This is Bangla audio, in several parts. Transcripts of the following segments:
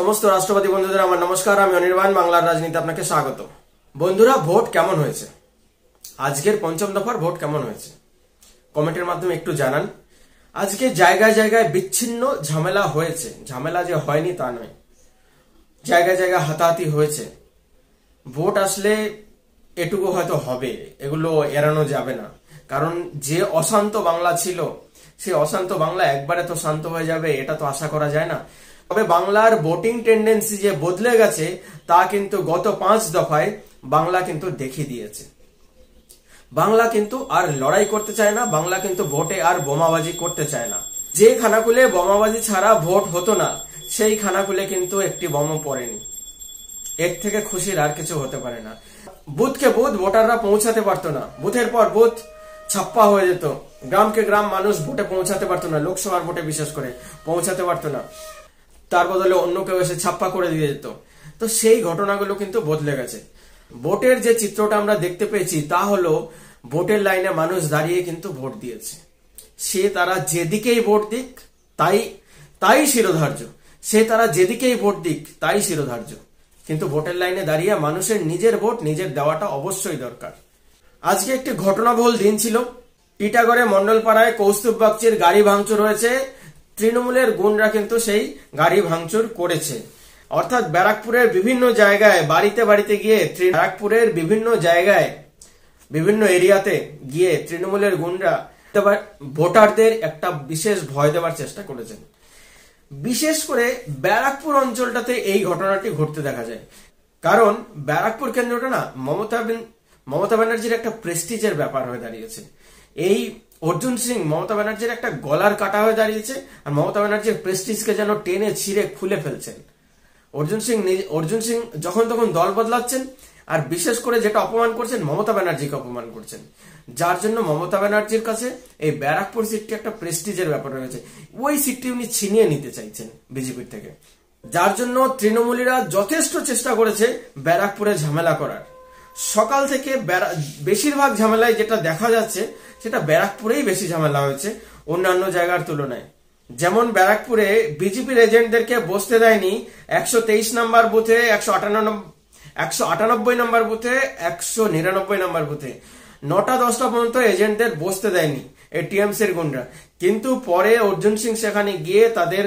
সমস্ত রাষ্ট্রবাদী বন্ধুদের আমার নমস্কার। আমি অনির্বাণ, বাংলার রাজনীতি আপনাকে স্বাগত। বন্ধুরা, ভোট কেমন হয়েছে? আজকের পঞ্চম দফার ভোট কেমন হয়েছে কমেন্টের মাধ্যমে একটু জানান। আজকে জায়গায় জায়গায় বিচ্ছিন্ন ঝামেলা হয়েছে, ঝামেলা যে হয়নি তা নয়, জায়গায় জায়গায় হাতাহাতি হয়েছে। ভোট আসলে এটুকু হয়তো হবে, এগুলো এড়ানো যাবে না। কারণ যে অশান্ত বাংলা ছিল, সেই অশান্ত বাংলা একবারে তো শান্ত হয়ে যাবে এটা তো আশা করা যায় না। তবে বাংলার ভোটিং টেন্ডেন্সি যে বদলে গেছে তা কিন্তু গত 5 দফায় বাংলা কিন্তু দেখিয়ে দিয়েছে। বাংলা কিন্তু আর লড়াই করতে চায় না, বাংলা কিন্তু ভোটে আর বোমাবাজি করতে চায় না। যে খানাকুলে বোমাবাজি ছাড়া ভোট হতো না, সেই খানাকুলে কিন্তু একটি বোমা পড়েনি। এর থেকে খুশির আর কিছু হতে পারে না। বুথকে বুথ ভোটাররা পৌঁছাতে পারতো না, বুথের পর বুথ ছাপ্পা হয়ে যেত। গ্রামকে গ্রাম মানুষ ভোটে পৌঁছাতে পারতো না, লোকসভার ভোটে বিশেষ করে পৌঁছাতে পারতো না। তার বদলে অন্য কেউ এসে ছাপ্পা করে দিয়ে যেত। তো সেই ঘটনাগুলো কিন্তু বদলে গেছে। ভোটের যে চিত্রটা আমরা দেখতে পেয়েছি তা হলো, ভোটের লাইনে মানুষ দাঁড়িয়ে কিন্তু ভোট দিয়েছে। সে তারা যেদিকেই ভোট দিক তাই শিরোধার্য, সে তারা যেদিকেই ভোট দিক তাই শিরোধার্য। কিন্তু ভোটের লাইনে দাঁড়িয়ে মানুষের নিজের ভোট নিজের দেওয়াটা অবশ্যই দরকার। আজকে একটি ঘটনাবহুল দিন ছিল। টিটাগড়ে মন্ডলপাড়ায় কৌস্তুভ বাগচির গাড়ি ভাঙচুর হয়েছে। তৃণমূলের গুন্ডরা কিন্তু সেই গাড়ি ভাঙচুর করেছে। অর্থাৎ ব্যারাকপুরের বিভিন্ন জায়গায় বাড়িতে বাড়িতে গিয়ে, ব্যারাকপুরের বিভিন্ন জায়গায় বিভিন্ন এরিয়াতে গিয়ে তৃণমূলের গুন্ডরা ভোটারদের একটা বিশেষ ভয় দেওয়ার চেষ্টা করেছেন। বিশেষ করে ব্যারাকপুর অঞ্চলটাতে এই ঘটনাটি ঘটতে দেখা যায়। কারণ ব্যারাকপুর কেন্দ্রটা না মমতা ব্যানার্জির একটা প্রেস্টিজের ব্যাপার হয়ে দাঁড়িয়েছে। এই অর্জুন সিং মমতা ব্যানার্জির একটা গলার কাটা হয়ে দাঁড়িয়েছে, আর মমতা ব্যানার্জির প্রেস্টিজকে যেন টেনে ছিঁড়ে খুলে ফেলছেন। অর্জুন সিং যখন তখন দল বদলাচ্ছেন, আর বিশেষ করে যেটা অপমান করছেন, মমতা ব্যানার্জিকে অপমান করছেন। যার জন্য মমতা ব্যানার্জির কাছে এই ব্যারাকপুর সিটটি একটা প্রেস্টিজের ব্যাপার রয়েছে। ওই সিটটি উনি ছিনিয়ে নিতে চাইছেন বিজেপির থেকে। যার জন্য তৃণমূলীরা যথেষ্ট চেষ্টা করেছে ব্যারাকপুরে ঝামেলা করার। সকাল থেকে বেশিরভাগ ঝামেলায় যেটা দেখা যাচ্ছে সেটা ব্যারাকপুরেই বেশি ঝামেলা হয়েছে অন্যান্য জায়গার তুলনায়। যেমন ব্যারাকপুরে বিজেপির এজেন্টদেরকে বসতে দেয়নি 123 নম্বর বুথে, 198 নম্বর বুথে, 199 নম্বর বুথে 9টা 10টা পর্যন্ত এজেন্টদের বসতে দেয়নি এই টিএমসির গুন্ডা। কিন্তু পরে অর্জুন সিং সেখানে গিয়ে তাদের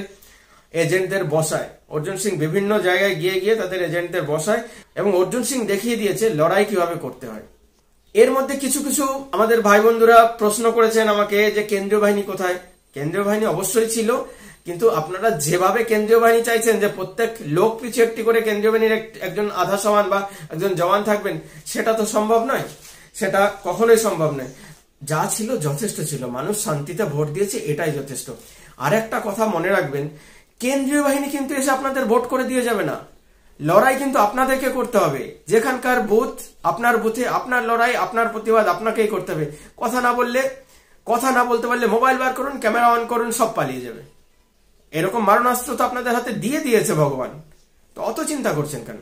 এজেন্টদের বসায়। অর্জুন সিং বিভিন্ন জায়গায় গিয়ে তাদের এজেন্টদের বসায় এবং অর্জুন সিং দেখিয়ে দিয়েছে লড়াই কিভাবে করতে হয়। এর মধ্যে কিছু কিছু আমাদের ভাই বন্ধুরা প্রশ্ন করেছেন আমাকে যে কেন্দ্রীয় বাহিনী কোথায়। কেন্দ্রীয় বাহিনী অবশ্যই ছিল, কিন্তু আপনারা যেভাবে কেন্দ্রীয় বাহিনী চাইছেন যে প্রত্যেক লোক পিছু একটি করে কেন্দ্রীয় বাহিনীর একজন আধা সমান বা একজন জওয়ান থাকবেন, সেটা তো সম্ভব নয়, সেটা কখনোই সম্ভব নয়। যা ছিল যথেষ্ট ছিল, মানুষ শান্তিতে ভোট দিয়েছে, এটাই যথেষ্ট। আর একটা কথা মনে রাখবেন, কেন্দ্রীয় বাহিনী কিন্তু এসে আপনাদের ভোট করে দিয়ে যাবে না। লড়াই কিন্তু আপনাদেরকে করতে হবে। যেখানকার বুথ, আপনার বুথে আপনার লড়াই, আপনার প্রতিবাদ আপনাকেই করতে হবে। কথা না বলতে পারলে মোবাইল বার করুন, ক্যামেরা অন করুন, সব পালিয়ে যাবে। এরকম মারণাস্ত্র তো আপনাদের হাতে দিয়ে দিয়েছে ভগবান, তো অত চিন্তা করছেন কেন?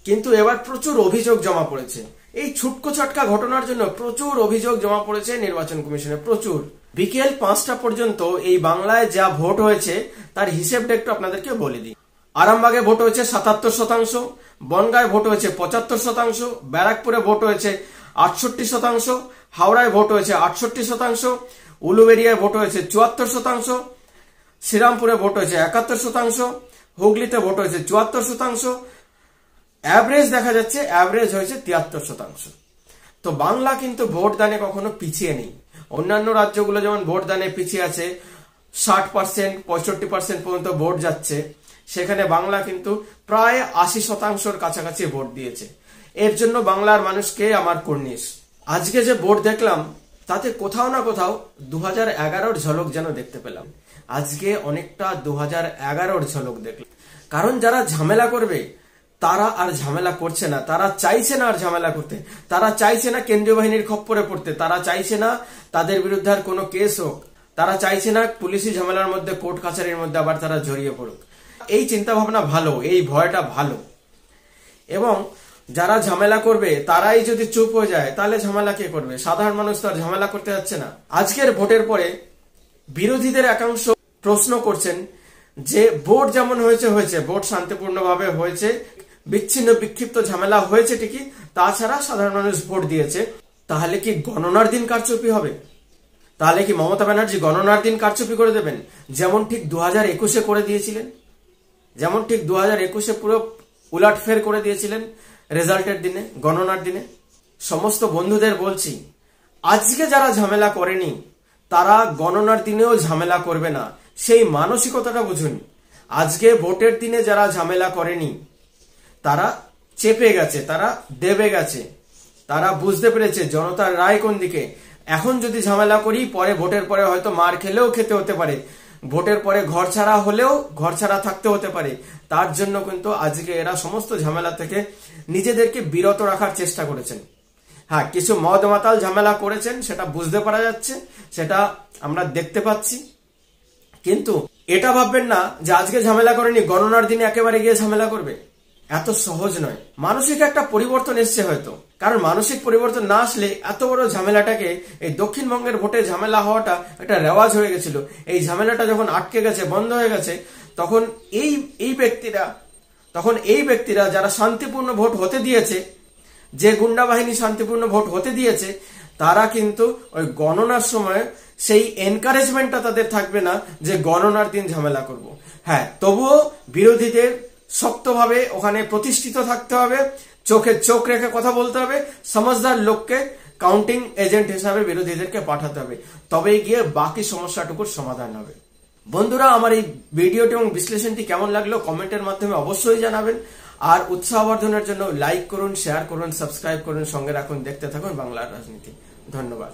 কিন্তু এবার প্রচুর অভিযোগ জমা পড়েছে। এই ছুটকো ছটকা ঘটনার জন্য প্রচুর অভিযোগ জমা পড়েছে নির্বাচন কমিশনে, প্রচুর। বিকেল 5টা পর্যন্ত এই বাংলায় যা ভোট হয়েছে তার হিসেবটা একটু আপনাদেরকে বলে দিই। আরামবাগে ভোট হয়েছে 77%, বনগাঁয় ভোট হয়েছে 75%, ব্যারাকপুরে ভোট হয়েছে 68%, হাওড়ায় ভোট হয়েছে 68%, উলুবেড়িয়ায় ভোট হয়েছে 74%, শ্রীরামপুরে ভোট হয়েছে 71%, হুগলিতে ভোট হয়েছে 74%, অ্যাভারেজ দেখা যাচ্ছে অ্যাভারেজ হয়েছে 73%। তো বাংলা কিন্তু ভোট দানে কখনো পিছিয়ে নেই। অন্যান্য রাজ্যগুলো যেমন ভোট দানে পিছিয়ে আছে, 60%, 65% পর্যন্ত ভোট যাচ্ছে, সেখানে বাংলা কিন্তু প্রায় 80%-র কাছাকাছি ভোট দিয়েছে। এর জন্য বাংলার মানুষকে আমার কুর্নিশ। আজকে যে ভোট দেখলাম তাতে কোথাও না কোথাও 2011-র ঝলক যেন দেখতে পেলাম। আজকে অনেকটা 2011-র ঝলক দেখলাম। কারণ যারা ঝামেলা করবে তারা আর ঝামেলা করছে না, তারা চাইছে না আর ঝামেলা করতে, তারা চাইছে না কেন্দ্রীয় বাহিনীর খপ্পরে পড়তে, তারা চাইছে না তাদের বিরুদ্ধে আর কোনো কেস হোক, তারা চাইছে না পুলিশি ঝামেলার মধ্যে, কোর্ট কাছারির মধ্যে আবার তারা জড়িয়ে পড়ুক। এই চিন্তা ভাবনা ভালো, এই ভয়টা ভালো। এবং যারা ঝামেলা করবে তারাই যদি চুপ হয়ে যায় তাহলে ঝামেলা কে করবে? সাধারণ মানুষ তো আর ঝামেলা করতে যাচ্ছে না। আজকের ভোটের পরে বিরোধীদের একাংশ প্রশ্ন করছেন যে ভোট যেমন হয়েছে হয়েছে, ভোট শান্তিপূর্ণভাবে হয়েছে, বিচ্ছিন্ন বিক্ষিপ্ত ঝামেলা হয়েছে ঠিকই, তাছাড়া সাধারণ মানুষ ভোট দিয়েছে। তাহলে কি গণনার দিন কারচুপি হবে? তাহলে কি মমতা ব্যানার্জি গণনার দিন কারচুপি করে দেবেন, যেমন ঠিক 2021-এ করে দিয়েছিলেন, যেমন ঠিক 2021-এ পুরো উলাটফের করে দিয়েছিলেন রেজাল্টের দিনে, গণনার দিনে? সমস্ত বন্ধুদের বলছি, আজকে যারা ঝামেলা করেনি তারা গণনার দিনেও ঝামেলা করবে না, সেই মানসিকতাটা বুঝুন। আজকে ভোটের দিনে যারা ঝামেলা করেনি তারা চেপে গেছে, তারা দেবে গেছে, তারা বুঝতে পেরেছে জনতার রায় কোন দিকে। এখন যদি ঝামেলা করি, পরে ভোটের পরে হয়তো মার খেলেও খেতে হতে পারে, ভোটের পরে ঘর ছাড়া হলেও ঘর ছাড়া থাকতে হতে পারে। তার জন্য কিন্তু আজকে এরা সমস্ত ঝামেলা থেকে নিজেদেরকে বিরত রাখার চেষ্টা করেছেন। হ্যাঁ, কিছু মদ মাতাল ঝামেলা করেছেন, সেটা বুঝতে পারা যাচ্ছে, সেটা আমরা দেখতে পাচ্ছি। কিন্তু এটা ভাববেন না যে আজকে ঝামেলা করেনি গণনার দিনে একেবারে গিয়ে ঝামেলা করবে, এত সহজ নয়। মানসিক একটা পরিবর্তন এসছে হয়তো, কারণ মানসিক পরিবর্তন না আসলে এত বড় ঝামেলাটাকে, এই দক্ষিণবঙ্গের ভোটে ঝামেলা হওয়াটা একটা রেওয়াজ হয়ে গেছিল, এই ঝামেলাটা যখন আটকে গেছে, বন্ধ হয়ে গেছে, তখন এই ব্যক্তিরা যারা শান্তিপূর্ণ ভোট হতে দিয়েছে, যে গুন্ডা বাহিনী শান্তিপূর্ণ ভোট হতে দিয়েছে, তারা কিন্তু ওই গণনার সময় সেই এনকারেজমেন্টটা তাদের থাকবে না যে গণনার দিন ঝামেলা করব। হ্যাঁ, তবুও বিরোধীদের শক্তভাবে ওখানে প্রতিষ্ঠিত থাকতে হবে, চোখে চোখ রেখে কথা বলতে হবে, সমঝদার লোককে কাউন্টিং এজেন্ট হিসাবে বিরোধীদেরকে পাঠাতে হবে, তবেই গিয়ে বাকি সমস্যাটুকুর সমাধান হবে। বন্ধুরা, আমার এই ভিডিওটি এবং বিশ্লেষণটি কেমন লাগলো কমেন্টের মাধ্যমে অবশ্যই জানাবেন। আর উৎসাহবর্ধনের জন্য লাইক করুন, শেয়ার করুন, সাবস্ক্রাইব করুন, সঙ্গে রাখুন, দেখতে থাকুন বাংলার রাজনীতি। ধন্যবাদ।